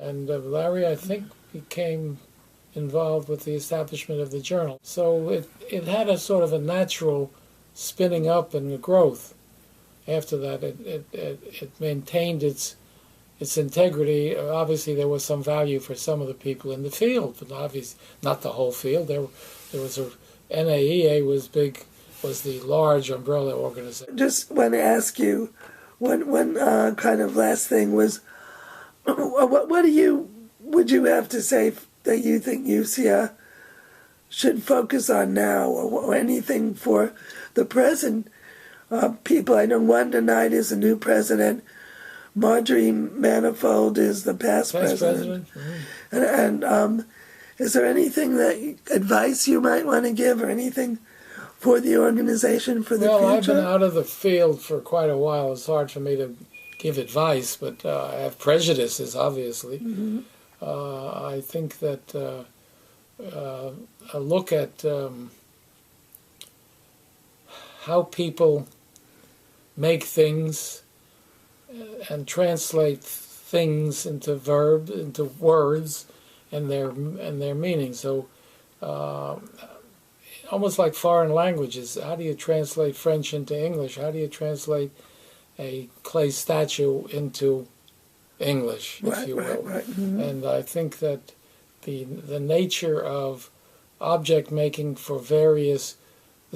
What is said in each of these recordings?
And Larry, I think, became involved with the establishment of the journal. So it had a sort of a natural spinning up and growth. After that, it maintained its integrity. Obviously, there was some value for some of the people in the field, but obviously not the whole field. There was NAEA was the large umbrella organization. Just want to ask you, one kind of last thing was, what would you have to say that you think USSEA should focus on now, or anything for the present people? I know Wanda Knight is the new president. Marjorie Manifold is the past president. Mm-hmm. And is there anything advice you might want to give, or anything for the organization for the future? Well, I've been out of the field for quite a while. It's hard for me to give advice, but I have prejudices, obviously. Mm-hmm. I think that a look at how people make things and translate things into words and their meaning. So almost like foreign languages. How do you translate French into English? How do you translate a clay statue into English, if you will? Right. Mm-hmm. And I think that the nature of object making for the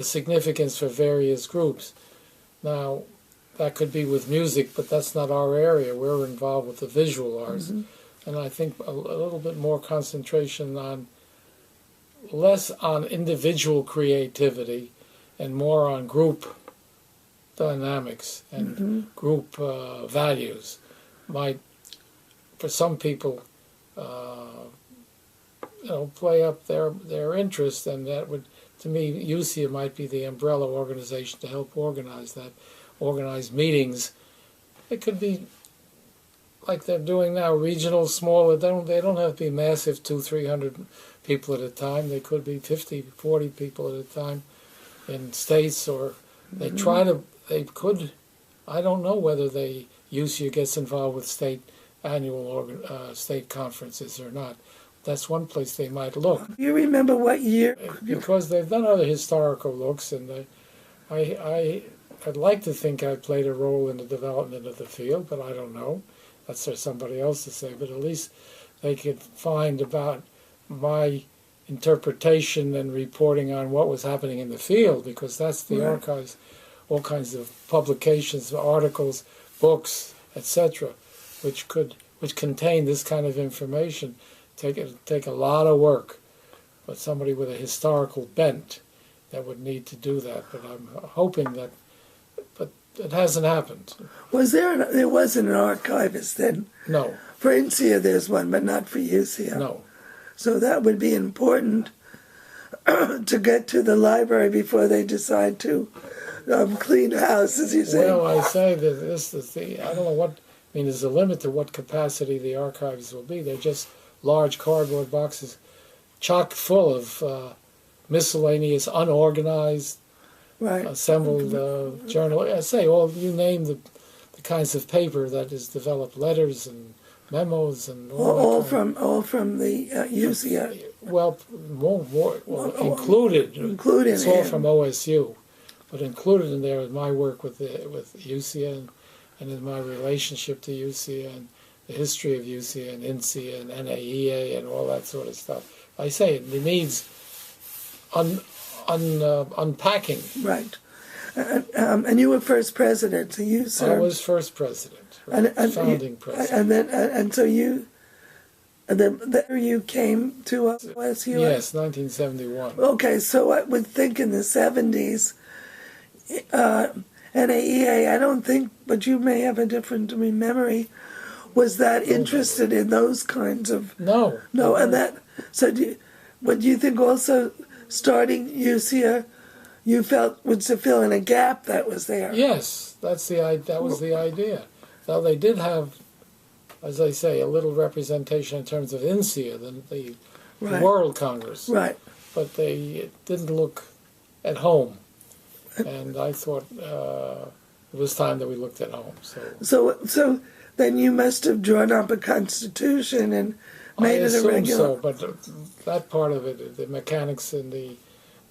significance for various groups. Now, that could be with music, but that's not our area. We're involved with the visual arts. Mm-hmm. And I think a little bit more concentration less on individual creativity and more on group dynamics and mm-hmm. group values might, for some people, play up their interest, and that would, to me, USSEA might be the umbrella organization to help organize that, organize meetings. It could be like they're doing now, regional, smaller. They don't have to be massive, 200-300 people at a time. They could be 50, 40 people at a time in states, or they could. I don't know whether USSEA gets involved with state annual state conferences or not. That's one place they might look. You remember what year? Because they've done other historical looks, and I'd like to think I played a role in the development of the field, but I don't know. That's for somebody else to say. But at least they could find about my interpretation and reporting on what was happening in the field, because that's the archives, all kinds of publications, articles, books, etc., which contain this kind of information. Take a lot of work, but somebody with a historical bent that would need to do that. But I'm hoping that, but it hasn't happened. There wasn't an archivist then? No. For USSEA there's one, but not for USSEA. No. So that would be important to get to the library before they decide to clean house, as you say. Well, I say that I don't know what, there's a limit to what capacity the archives will be. They're just large cardboard boxes chock full of miscellaneous, unorganized, assembled journal. I say, you name the kinds of paper that is developed, letters and memos and all from the USSEA. Included. It's all in. from OSU, but included in there is my work with USSEA and in my relationship to USSEA and the history of USSEA and INSEA and NAEA and all that sort of stuff. I say it needs unpacking. Right. And you were first president, so you served. I was first president, right? Founding president. And then you came to OSU? Yes, 1971. Okay, so I would think in the 70s, NAEA, I don't think, but you may have a different memory, was that interested in those kinds of... No. And that... So do you think also starting USSEA, you felt would fill in a gap that was there? Yes, that was the idea. Now they did have, as I say, a little representation in terms of INSEA, the World Congress. Right. But they didn't look at home. And I thought it was time that we looked at home. So then you must have drawn up a constitution and made it a regular. I assume so, but that part of it, the mechanics and the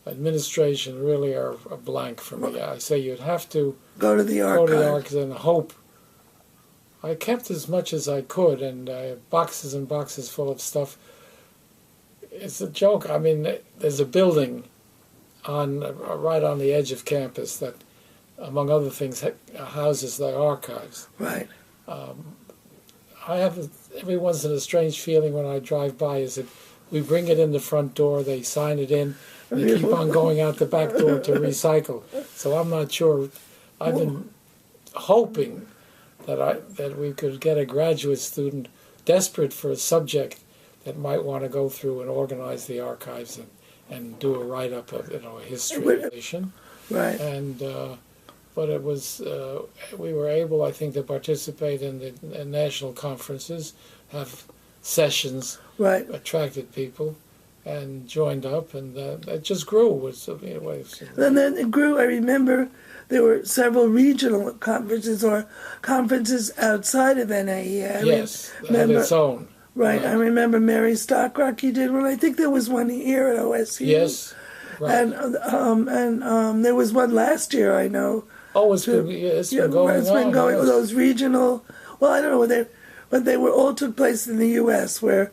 administration really are a blank for me. I say you'd have to go to the archives and hope. I kept as much as I could, and I have boxes and boxes full of stuff. It's a joke. I mean, there's a building right on the edge of campus that, among other things, houses the archives. Right. I have every once in a strange feeling when I drive by is that we bring it in the front door, they sign it in, and they keep on going out the back door to recycle. So I'm not sure. I've been hoping that we could get a graduate student desperate for a subject that might want to go through and organize the archives and do a write-up of a history edition. Right. And but it was we were able, I think, to participate in the national conferences, have sessions, right, attracted people, and joined up, and it just grew. And then it grew. I remember there were several regional conferences or conferences outside of NAE. Yes, had its own. Right. I remember Mary Stockrocky did one. I think there was one here at OSU. Yes. Right. And there was one last year, I know. Oh, it's been going on. It's been going. Yes. Those regional. Well, I don't know but they were all took place in the U.S. where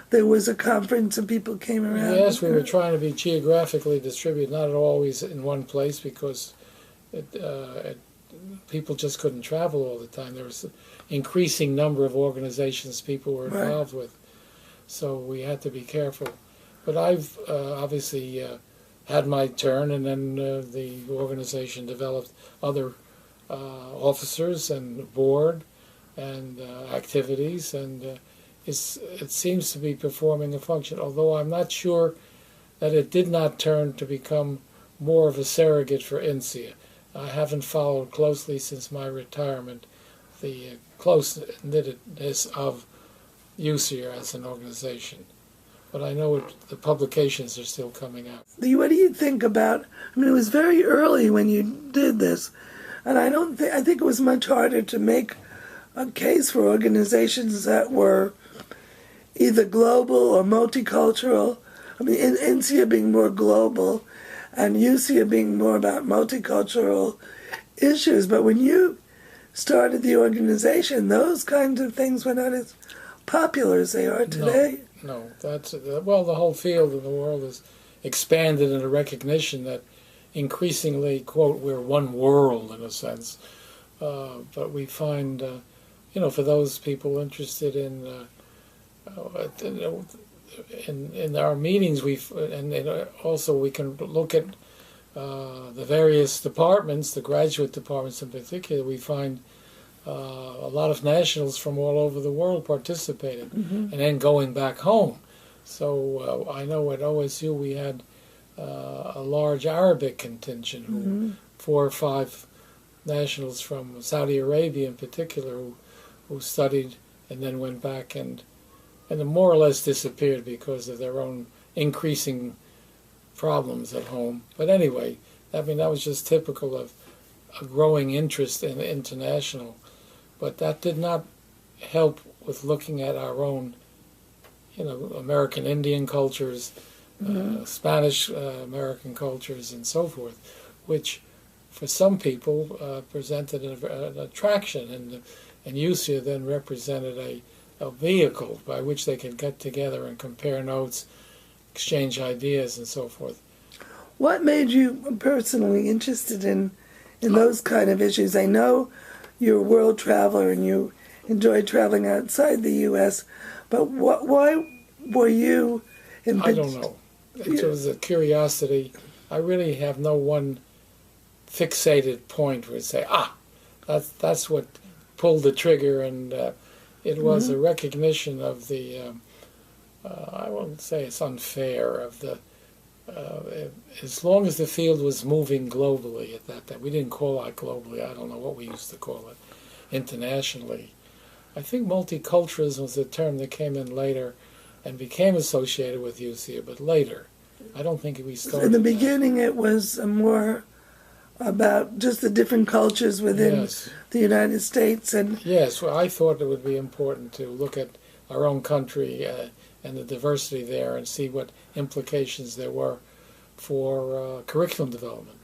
there was a conference and people came around. Yes, we were trying to be geographically distributed, not always in one place, because people just couldn't travel all the time. There was an increasing number of organizations people were involved with, so we had to be careful. But I've obviously had my turn, and then the organization developed other officers and board and activities, and it seems to be performing a function, although I'm not sure that it did not turn to become more of a surrogate for INSEA. I haven't followed closely since my retirement the close-knittedness of USSEA as an organization. But I know the publications are still coming out. What do you think about, I mean, it was very early when you did this, and I think it was much harder to make a case for organizations that were either global or multicultural. I mean, INSEA being more global and USSEA being more about multicultural issues. But when you started the organization, those kinds of things were not as popular as they are today. No, that's well, the whole field in the world has expanded in a recognition that increasingly, quote, we're one world in a sense. But we find, for those people interested in our meetings, also we can look at the various departments, the graduate departments in particular. We find a lot of nationals from all over the world participating, and then going back home. So I know at OSU we had a large Arabic contingent, 4 or 5 nationals from Saudi Arabia in particular, who studied and then went back and more or less disappeared because of their own increasing problems at home. But anyway, I mean, that was just typical of a growing interest in international. But that did not help with looking at our own, American Indian cultures, Spanish American cultures, and so forth, which for some people presented an attraction, and USSEA then represented a vehicle by which they could get together and compare notes, exchange ideas, and so forth. What made you personally interested in those kind of issues? I know you're a world traveler and you enjoy traveling outside the U.S., but why were you in... I don't know. It was a curiosity. I really have no one fixated point where I say, that's what pulled the trigger, and it was a recognition of the, I won't say it's unfair, of the, as long as the field was moving globally at that time, we didn't call it globally, I don't know what we used to call it, internationally. I think multiculturalism was a term that came in later and became associated with USSEA, but later. I don't think we started. In the beginning, it was a more about just the different cultures within Yes. the United States. And Yes, well, I thought it would be important to look at our own country and the diversity there and see what implications there were for curriculum development.